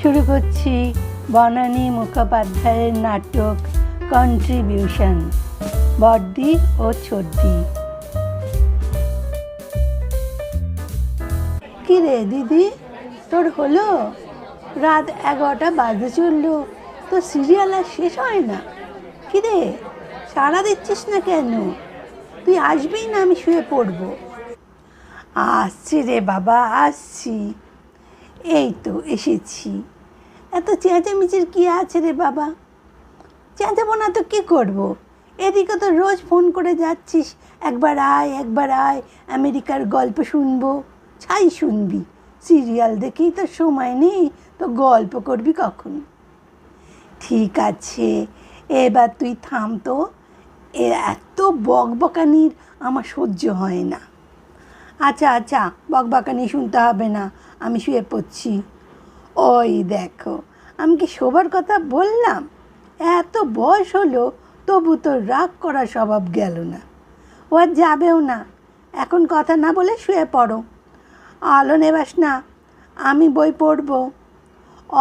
শুরু করছি বনানী মুখোপাধ্যায়ের নাটক কন্ট্রিবিউশন, বড়দি ও ছোটদি। কি রে দিদি, তোর হলো? রাত 11টা বাজে চললো, তো সিরিয়াল আর শেষ হয় না। কি রে, সাড়া দিচ্ছিস না কেন? তুই আসবি না আমি শুয়ে পড়বো? আসছি রে বাবা, আসছি। এই তো এসেছি। এত চেঁচামেচির কি আছে রে বাবা? চেঁচাবো না তো কী করবো? এদিকে তো রোজ ফোন করে যাচ্ছিস, একবার আয় একবার আয়, আমেরিকার গল্প শুনবো। ছাই শুনবি, সিরিয়াল দেখেই তো সময় নেই, তো গল্প করবি কখন? ঠিক আছে, এবার তুই থাম তো। এত বকবকানির আমার সহ্য হয় না। আচ্ছা আচ্ছা, বকবকানি শুনতে হবে না, আমি শুয়ে পড়ছি। ওই দেখো, আমি কি শোবার কথা বললাম? এত বয়স হলো, তবু তো রাগ করার স্বভাব গেল না। ও আর যাবেও না। এখন কথা না বলে শুয়ে পড়ো। আলো নেবাস না, আমি বই পড়বো।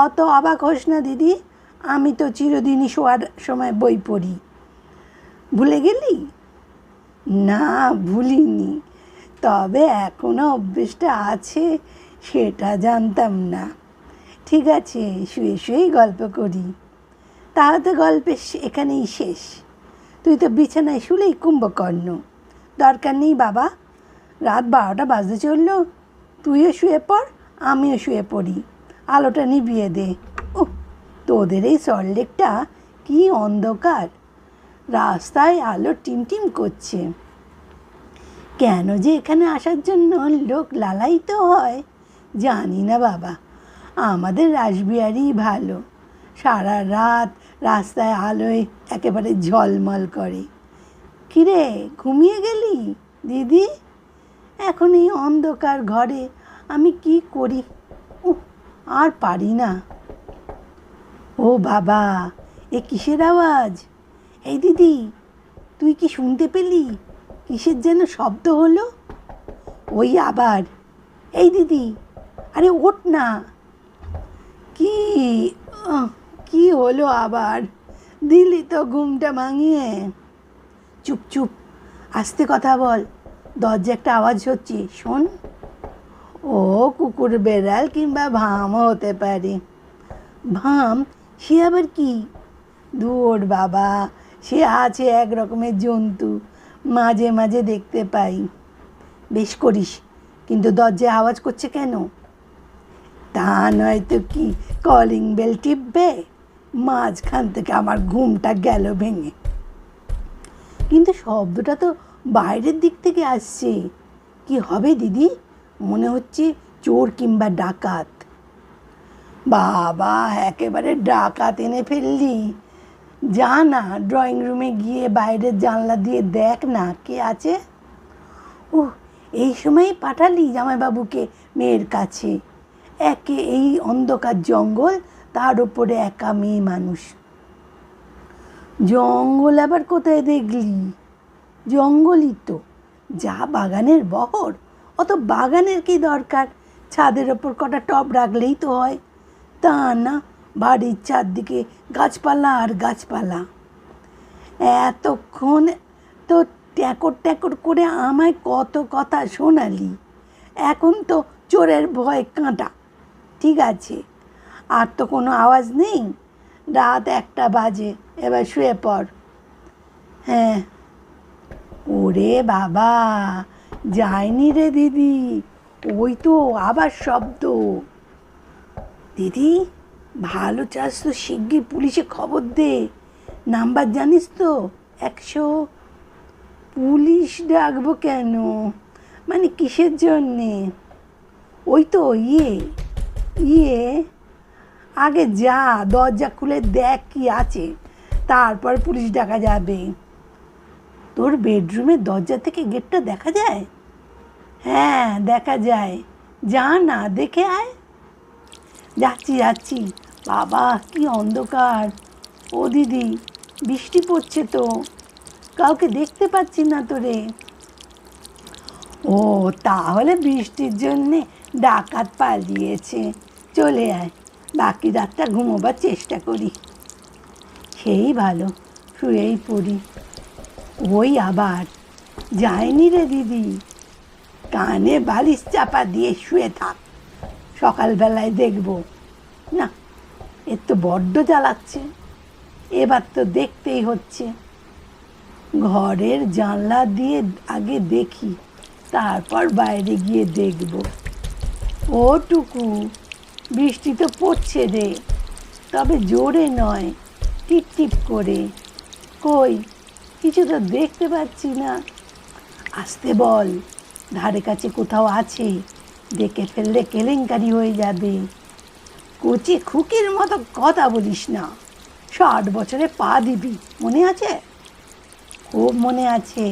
অত অবাক হোস না দিদি, আমি তো চিরদিনই শোয়ার সময় বই পড়ি। ভুলে গেলি? না, ভুলিনি, তবে এখনও অভ্যেসটা আছে, সেটা জানতাম না। ঠিক আছে, শুয়ে শুয়েই গল্প করি। তাহলে গল্পের এখানেই শেষ। তুই তো বিছানায় শুলেই কুম্ভকর্ণ। দরকার নেই বাবা, রাত 12টা বাজতে চললো। তুইও শুয়ে পড়, আমিও শুয়ে পড়ি। আলোটা নিভিয়ে দে। তোদের এই সল্টলেকটা কি অন্ধকার! রাস্তায় আলো টিমটিম করছে। কেন যে এখানে আসার জন্য লোক লালায়িত হয় জানি না বাবা। আমাদের রাসবিহারী ভালো, সারা রাত রাস্তায় আলোয় একেবারে ঝলমল করে। কিরে, ঘুমিয়ে গেলি দিদি? এখন এই অন্ধকার ঘরে আমি কি করি? আর পারি না। ও বাবা, এ কিসের আওয়াজ? এই দিদি, তুই কি শুনতে পেলি? কিসের যেন শব্দ হলো? ওই আবার। এই দিদি, আরে ওঠ না। কি কি হলো আবার? দিলি তো ঘুমটা ভাঙিয়ে। চুপ চুপ, আস্তে কথা বল। দরজা একটা আওয়াজ হচ্ছে, শোন। ও কুকুর বেড়াল কিংবা ভামও হতে পারে। ভাম? সে আবার কি? দূর বাবা, সে আছে এক রকমের জন্তু, মাঝে মাঝে দেখতে পাই। বেশ করিস, কিন্তু দরজায় আওয়াজ করছে কেন? তা নয় তো কি, কলিং বেল টিপবে? মাঝখান থেকে আমার ঘুমটা গেল ভেঙে। কিন্তু শব্দটা তো বাইরের দিক থেকে আসছে। কি হবে দিদি? মনে হচ্ছে চোর কিংবা ডাকাত। বাবা, একেবারে ডাকাত এনে ফেললি। যা না, ড্রয়িং রুমে গিয়ে বাইরের জানলা দিয়ে দেখ না কে আছে। এই সময়ই পাঠালি জামাইবাবুকে মেয়ের কাছে? একে এই অন্ধকার জঙ্গল, তার উপরে একা মেয়ে মানুষ। জঙ্গল আবার কোথায় দেখলি? জঙ্গলই তো, যা বাগানের বহর, অত বাগানের কি দরকার? ছাদের ওপর কটা টব রাখলেই তো হয়। তা না, বাড়ির চারদিকে গাছপালা আর গাছপালা। এতক্ষণ তো ট্যাকর ট্যাকর করে আমায় কত কথা শোনালি, এখন তো চোরের ভয় কাঁটা। ঠিক আছে, আর তো কোনো আওয়াজ নেই। রাত 1টা বাজে, এবার শুয়ে পড়। হ্যাঁ। ওরে বাবা, যায়নি রে দিদি, ওই তো আবার শব্দ। দিদি, ভালো চাস তো শিগগির পুলিশে খবর দে। নাম্বার জানিস তো? 100। পুলিশ ডাকবো কেন? মানে কিসের জন্যে? ওই তো ইয়ে আগে যা, দরজা খুলে দেখ কি আছে, তারপর পুলিশ ডাকা যাবে। তোর বেডরুমের দরজা থেকে গেটটা দেখা যায়? হ্যাঁ, দেখা যায়। যা না, দেখে আয়। যাচ্ছি যাচ্ছি। বাবা, কি অন্ধকার! ও দিদি, বৃষ্টি পড়ছে তো, কাউকে দেখতে পাচ্ছি না তো রে। ও, তাহলে বৃষ্টির জন্যে ডাকাত পালিয়েছে। চলে আয়, বাকি রাতটা ঘুমোবার চেষ্টা করি। সেই ভালো, শুয়েই পড়ি। ওই আবার, যায়নি রে দিদি। কানে বালিশ চাপা দিয়ে শুয়ে থাক, সকালবেলায় দেখব। না, এর তো বড্ড জ্বালাচ্ছে। এবার তো দেখতেই হচ্ছে। ঘরের জানলা দিয়ে আগে দেখি, তারপর বাইরে গিয়ে দেখব। ও টুকু, বৃষ্টি তো পড়ছে রে, তবে জোরে নয়, টিপ টিপ করে। কই, কিছু তো দেখতে পাচ্ছি না। আসতে বল, ধারে কাছে কোথাও আছে, দেখে ফেললে কেলেঙ্কারি হয়ে যাবে। কচি খুকির মতো কথা বলিস না। 60 বছরে পা দিবি, মনে আছে? খুব মনে আছে।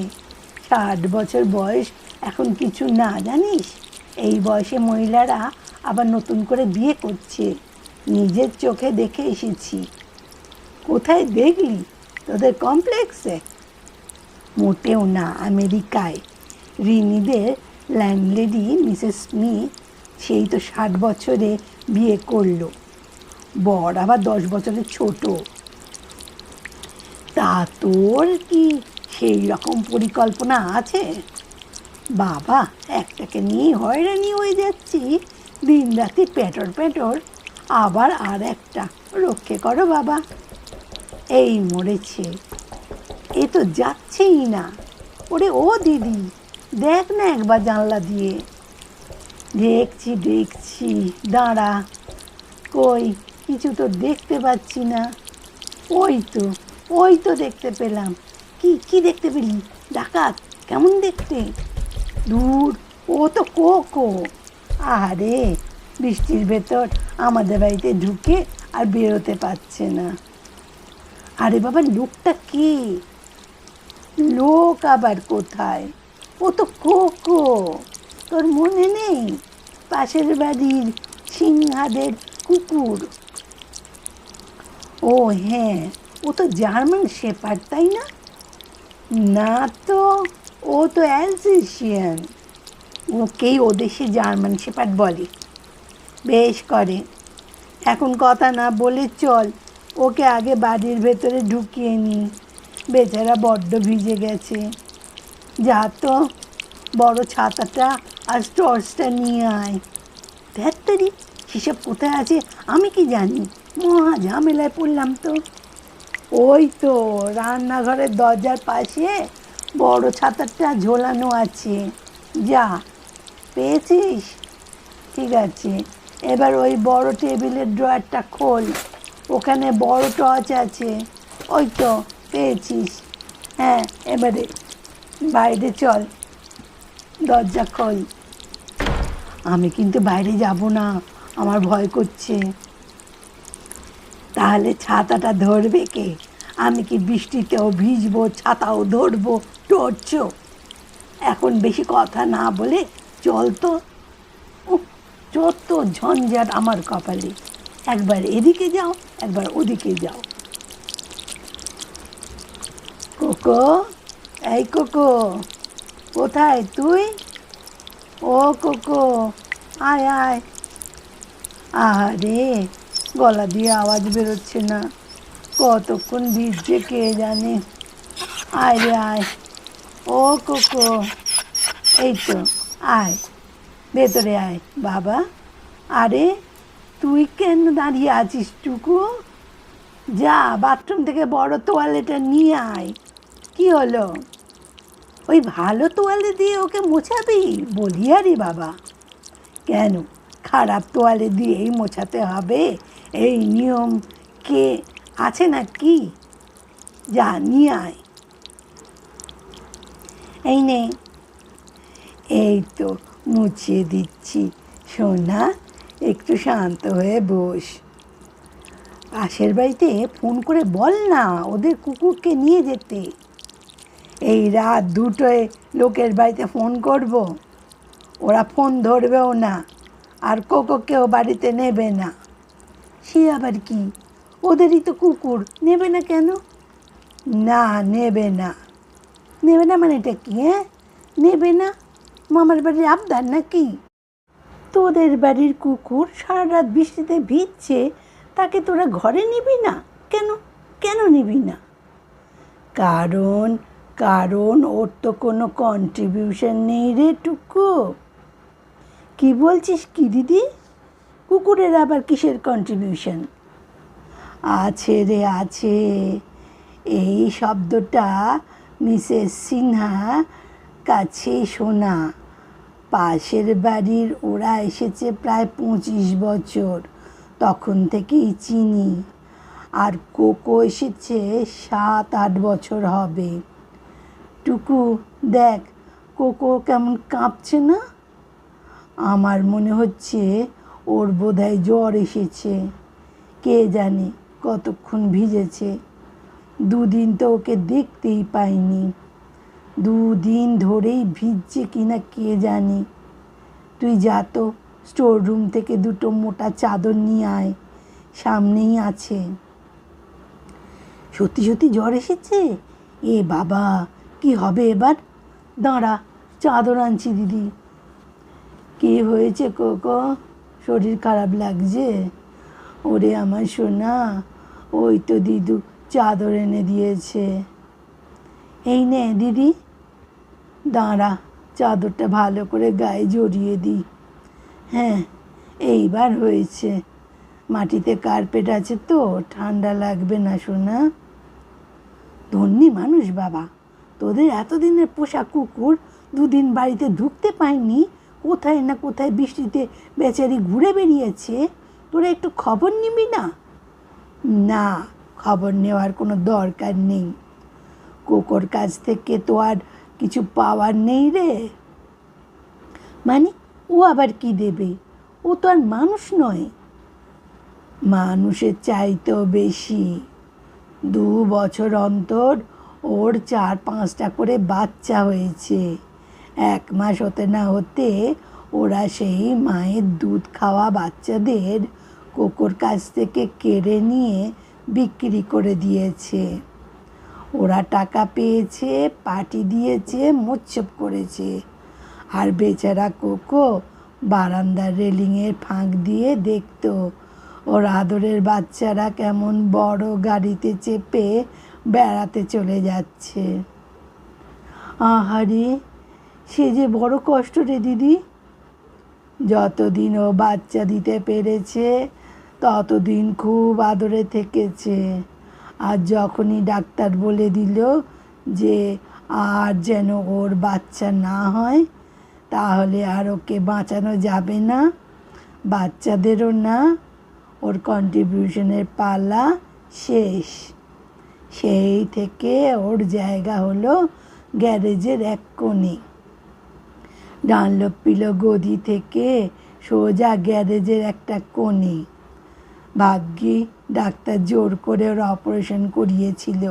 60 বছর বয়স এখন কিছু না, জানিস? এই বয়সে মহিলারা আবার নতুন করে বিয়ে করছে, নিজের চোখে দেখে এসেছি। কোথায় দেখলি? তোদের কমপ্লেক্সে? মোটেও না, আমেরিকায়। রিনিদের ল্যান্ডলেডি মিসেস স্মিথ সেই তো 60 বছরে বিয়ে করলো। বর আবার 10 বছরের ছোট। তা তোর কি সেই রকম পরিকল্পনা আছে? বাবা, একটাকে নিয়ে হয়রানি হয়ে যাচ্ছি, দিন রাতি পেটর পেটর। আবার আর একটা, রক্ষে করো বাবা। এই মরেছে, এ তো যাচ্ছেই না। ওরে ও দিদি, দেখ না একবার জানলা দিয়ে। দেখছি দেখছি, দাঁড়া। কই, কিছু তো দেখতে পাচ্ছি না। ওই তো দেখতে পেলাম। কি কি দেখতে পেলি? ডাকাত? কেমন দেখতে? দূর, ও তো কোকো। আরে, বৃষ্টির ভেতর আমাদের বাড়িতে ঢুকে আর বেরোতে পারছে না। আরে বাবা, লোকটা কে? লোক আবার কোথায়? ও তো কোকো। তোর মনে নেই? পাশের বাড়ির সিংহাদের কুকুর। ও হ্যাঁ, ও তো জার্মান শেপার্ড, তাই না? না তো, ও তো অ্যালসেশিয়ান। ওকেই ও দেশে জার্মান শেপার্ড বলে। বেশ করে। এখন কথা না বলে চল, ওকে আগে বাড়ির ভেতরে ঢুকিয়ে নি। বেচারা বড্ড ভিজে গেছে। যা তো, বড় ছাতাটা আর টর্চটা নিয়ে আয়। ধ্যাত্তেরি, সেসব কোথায় আছে আমি কি জানি? মহা ঝামেলায় পড়লাম তো। ওই তো রান্নাঘরের দরজার পাশে বড় ছাতাটা ঝোলানো আছে। যা, পেয়েছিস? ঠিক আছে, এবার ওই বড় টেবিলের ড্রয়ারটা খোল, ওখানে বড় টর্চ আছে। ওই তো, পেয়েছিস? হ্যাঁ, এবারে বাইরে চল, দরজা খোল। আমি কিন্তু বাইরে যাব না, আমার ভয় করছে। তাহলে ছাতাটা ধরবে কে? আমি কি বৃষ্টিতেও ভিজবো, ছাতাও ধরবো, টর্চও? এখন বেশি কথা না বলে চল তো। উফ, যত ঝঞ্ঝাট আমার কপালে। একবার এদিকে যাও, একবার ওদিকে যাও। কোকো, এই কোকো, কোথায় তুই? ও কোকো, আয় আয়। আরে, গলা দিয়ে আওয়াজ বেরোচ্ছে না, কতক্ষণ ভিজছে কে জানে। আয় রে আয়। ও কোকো, এই তো, আয়, ভেতরে আয় বাবা। আরে, তুই কেন দাঁড়িয়ে আছিস টুকু? যা, বাথরুম থেকে বড় তোয়ালেটা নিয়ে আয়। কি হলো? ওই ভালো তোয়ালে দিয়ে ওকে মোছাবি বলি? আরে বাবা, কেন খারাপ তোয়ালে দিয়েই মোছাতে হবে এই নিয়ম কে আছে না কি? যা, নিয়ে আয়। এই নে। এই তো মুছিয়ে দিচ্ছি। সোনা, একটু শান্ত হয়ে বস। পাশের বাড়িতে ফোন করে বল না ওদের কুকুরকে নিয়ে যেতে। এই রাত 2টোয় লোকের বাড়িতে ফোন করব, ওরা ফোন ধরবেও না, আর কোকোকেও বাড়িতে নেবে না। সে আবার কি? ওদেরই তো কুকুর, নেবে না কেন? না, নেবে না। নেবে না মানে এটা কি? হ্যাঁ, নেবে না? মামার বাড়ির আবদার নাকি? তোদের বাড়ির কুকুর সারা রাত বৃষ্টিতে ভিজছে, তাকে তোরা ঘরে নিবি না কেন? কেন নিবি না? কারণ কারণ ওর তো কোনো কন্ট্রিবিউশন নেই রে টুকু। কি বলছিস কি দিদি? কুকুরের আবার কিসের কন্ট্রিবিউশন? আছে রে আছে। এই শব্দটা মিসেস সিনহা কাছেই শোনা। পাশের বাড়ির ওরা এসেছে প্রায় 25 বছর, তখন থেকেই চিনি। আর কোকো এসেছে 7-8 বছর হবে। টুকু দেখ, কোকো কেমন কাঁপছে না? আমার মনে হচ্ছে ওর বোধহয় জ্বর এসেছে। কে জানে কতক্ষণ ভিজেছে। 2 দিন তো ওকে দেখতেই পাইনি। 2 দিন ধরেই ভিজছে কিনা কে জানে। তুই যা তো, স্টোর রুম থেকে 2টো মোটা চাদর নিয়ে আয়, সামনেই আছে। সত্যি সত্যি জ্বর এসেছে? এ বাবা, কি হবে এবার? দাঁড়া, চাদর আনছি দিদি। কি হয়েছে কোকো? শরীর খারাপ লাগছে? ওরে আমার সোনা, ওই তো দিদু চাদর এনে দিয়েছে। এই নে দিদি। দাঁড়া, চাদরটা ভালো করে গায়ে জড়িয়ে দিই। হ্যাঁ, এইবার হয়েছে। মাটিতে কার্পেট আছে তো, ঠান্ডা লাগবে না সোনা। ধন্যী মানুষ বাবা, তোদের এতদিনের পোষা কুকুর 2 দিন বাড়িতে ঢুকতে পায়নি, কোথায় না কোথায় বৃষ্টিতে বেচারি ঘুরে বেরিয়েছে। তোরা একটু খবর নিবি না? না, খবর নেওয়ার কোনো দরকার নেই। কোকোর কাছ থেকে তো আর কিছু পাওয়ার নেই রে। মানে ও আবার কি দেবে? ও তো আর মানুষ নয়। মানুষের চাইতেও বেশি। 2 বছর অন্তর ওর 4-5টা করে বাচ্চা হয়েছে। 1 মাস হতে না হতে ওরা সেই মায়ের দুধ খাওয়া বাচ্চাদের কোকোর কাছ থেকে কেড়ে নিয়ে বিক্রি করে দিয়েছে। ওরা টাকা পেয়েছে, পার্টি দিয়েছে, মোচ্ছব করেছে। আর বেচারা কোকো বারান্দার রেলিংয়ের ফাঁক দিয়ে দেখতো ওর আদরের বাচ্চারা কেমন বড় গাড়িতে চেপে বেড়াতে চলে যাচ্ছে। আহারে, সে যে বড় কষ্ট রে দিদি। যতদিন ও বাচ্চা দিতে পেরেছে ততদিন খুব আদরে থেকেছে। আর যখনই ডাক্তার বলে দিল যে আর যেন ওর বাচ্চা না হয়, তাহলে আর ওকে বাঁচানো যাবে না, বাচ্চাদেরও না, ওর কন্ট্রিবিউশনের পালা শেষ। সেই থেকে ওর জায়গা হলো গ্যারেজের এক কোণে। ডানলপ পিলো গদি থেকে সোজা গ্যারেজের একটা কোণে। ভাগ্যি ডাক্তার জোর করে ওর অপারেশন করিয়েছিল,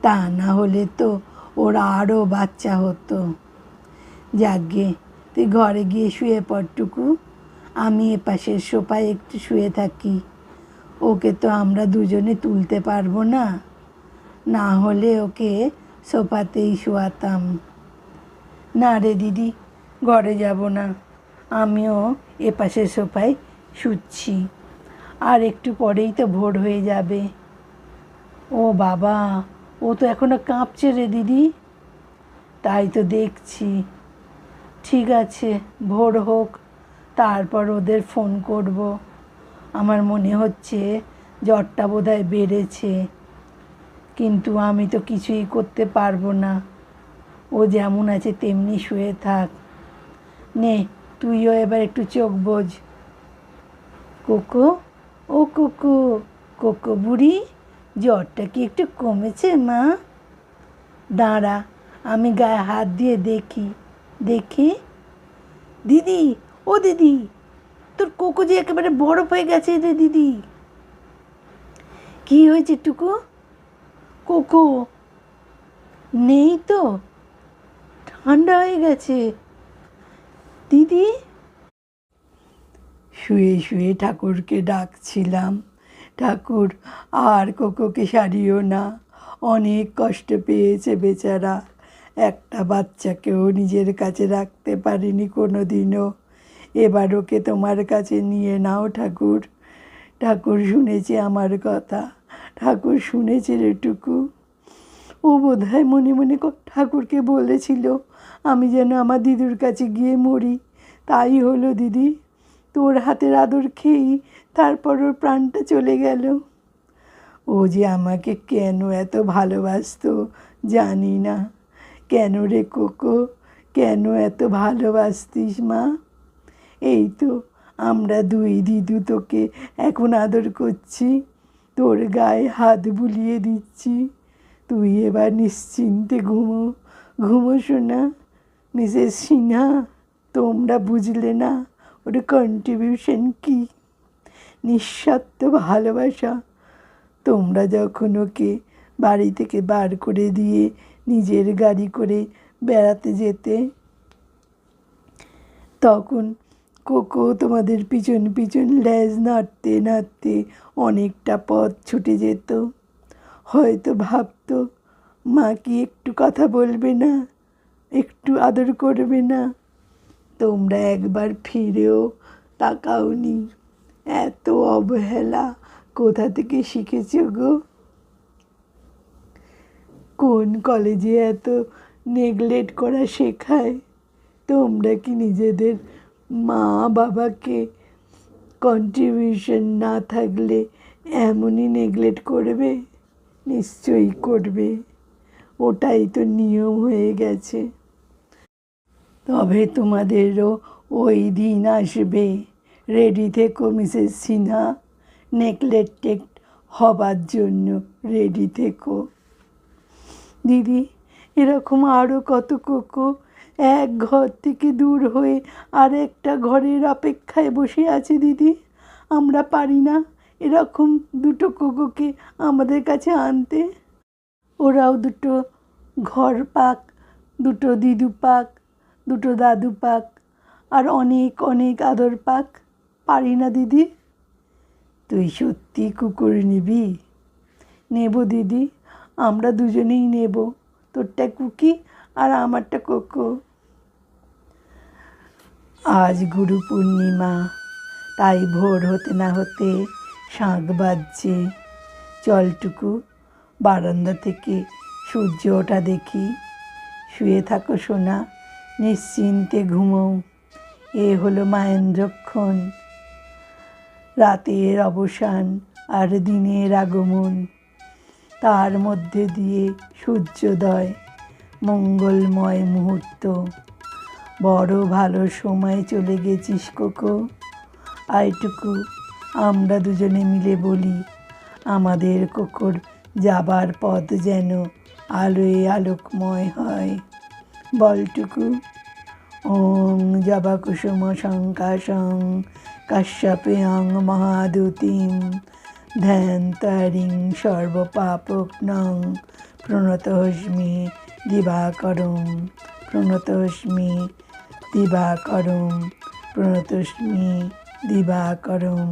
তা না হলে তো ওর আরও বাচ্চা হতো। যাকগে, তুই ঘরে গিয়ে শুয়ে পড়টুকু, আমি এপাশের সোফায় একটু শুয়ে থাকি। ওকে তো আমরা দুজনে তুলতে পারবো না, না হলে ওকে সোফাতেই শোয়াতাম। না রে দিদি, ঘরে যাব না, আমিও এপাশের সোফায় শুচ্ছি। আর একটু পরেই তো ভোর হয়ে যাবে। ও বাবা, ও তো এখনো কাঁপছে রে দিদি। তাই তো দেখছি। ঠিক আছে, ভোর হোক, তারপর ওদের ফোন করব। আমার মনে হচ্ছে জ্বরটা বোধহয় বেড়েছে, কিন্তু আমি তো কিছুই করতে পারবো না। ও যেমন আছে তেমনি শুয়ে থাক। নে, তুইও এবার একটু চোখ বোঝ। কোকো, ও কোকো, কোকো বুড়ি, জ্বরটা কি একটু কমেছে মা? দাঁড়া, আমি গায়ে হাত দিয়ে দেখি। দেখি, দিদি, ও দিদি, তোর কোকো যে একেবারে বরফ হয়ে গেছে রে দিদি। কি হয়েছে টুকু? কোকো নেই তো, ঠান্ডা হয়ে গেছে দিদি। শুয়ে শুয়ে ঠাকুরকে ডাকছিলাম, ঠাকুর আর কোকোকে সারিও না, অনেক কষ্ট পেয়েছে বেচারা। একটা বাচ্চাকেও নিজের কাছে রাখতে পারেনি কোনো দিনও। এবার ওকে তোমার কাছে নিয়ে নাও ঠাকুর। ঠাকুর শুনেছে আমার কথা, ঠাকুর শুনেছে রেটুকু। ও বোধহয় মনে মনে ঠাকুরকে বলেছিল আমি যেন আমার দিদুর কাছে গিয়ে মরি। তাই হলো দিদি, তোর হাতের আদর খেয়েই তারপর ওর প্রাণটা চলে গেল। ও যে আমাকে কেন এত ভালোবাসতো জানি না। কেন রে কোকো, কেন এত ভালোবাসতিস মা? এই তো আমরা দুই দিদু তোকে এখন আদর করছি, তোর গায়ে হাত বুলিয়ে দিচ্ছি। তুই এবার নিশ্চিন্তে ঘুমো, ঘুমো শোনা। মিসেস সিনহা, তোমরা বুঝলে না ওর কন্ট্রিবিউশন কী, নিঃস্বার্থ ভালোবাসা। তোমরা যখন ওকে বাড়ি থেকে বার করে দিয়ে নিজের গাড়ি করে বেড়াতে যেতে, তখন কোকো তোমাদের পিছন পিছন ল্যাজ নাড়তে নাড়তে অনেকটা পথ ছুটে যেত। হয়তো ভাবতো মা কি একটু কথা বলবে না, একটু আদর করবে না। তোমরা একবার ফিরেও তাকাওনি। এত অবহেলা কোথা থেকে শিখেছ গো? কোন কলেজে এত নেগলেক্ট করা শেখায়? তোমরা কি নিজেদের মা বাবাকে কন্ট্রিবিউশন না থাকলে এমনই নেগলেক্ট করবে? নিশ্চয়ই করবে, ওটাই তো নিয়ম হয়ে গেছে। তবে তোমাদেরও ওই দিন আসবে, রেডি থেকো মিসেস সিনহা, নেগলেক্টেড হবার জন্য রেডি থেকো। দিদি, এরকম আরও কত কোকো এক ঘর থেকে দূর হয়ে আর একটা ঘরের অপেক্ষায় বসে আছে দিদি। আমরা পারি না এরকম দুটো কোকোকে আমাদের কাছে আনতে। ওরাও দুটো ঘর পাক, দুটো দিদু পাক, দুটো দাদু পাক, আর অনেক অনেক আদর পাক। পারি না দিদি। তুই সত্যি কুকুর নিবি? নেব দিদি, আমরা দুজনেই নেব, তোরটা কুকি আর আমারটা কোকো। আজ গুরু পূর্ণিমা, তাই ভোর হতে না হতে শাঁখ বাজছে। চলটুকু বারান্দা থেকে সূর্য ওঠা দেখি। শুয়ে থাকো সোনা, নিশ্চিন্তে ঘুমো। এ হলো মাহেন্দ্রক্ষণ, রাতের অবসান আর দিনের আগমন, তার মধ্যে দিয়ে সূর্যোদয়, মঙ্গলময় মুহূর্ত। বড় ভালো সময় চলে গেছিস কোকো। আইটুকু আমরা দুজনে মিলে বলি, আমাদের কোকোর যাবার পথ যেন আলোয় আলোকময় হয়। বলটুকু। ওং জবাকুসুম শঙ্কাশং কাশ্যপেয়ং মহাদুতিম ধ্যানতারিং সর্বপাপগ্নং প্রণতোস্মি দিবাকরং প্রণতোস্মি দিবাকরং প্রণতোস্মি দিবাকরং।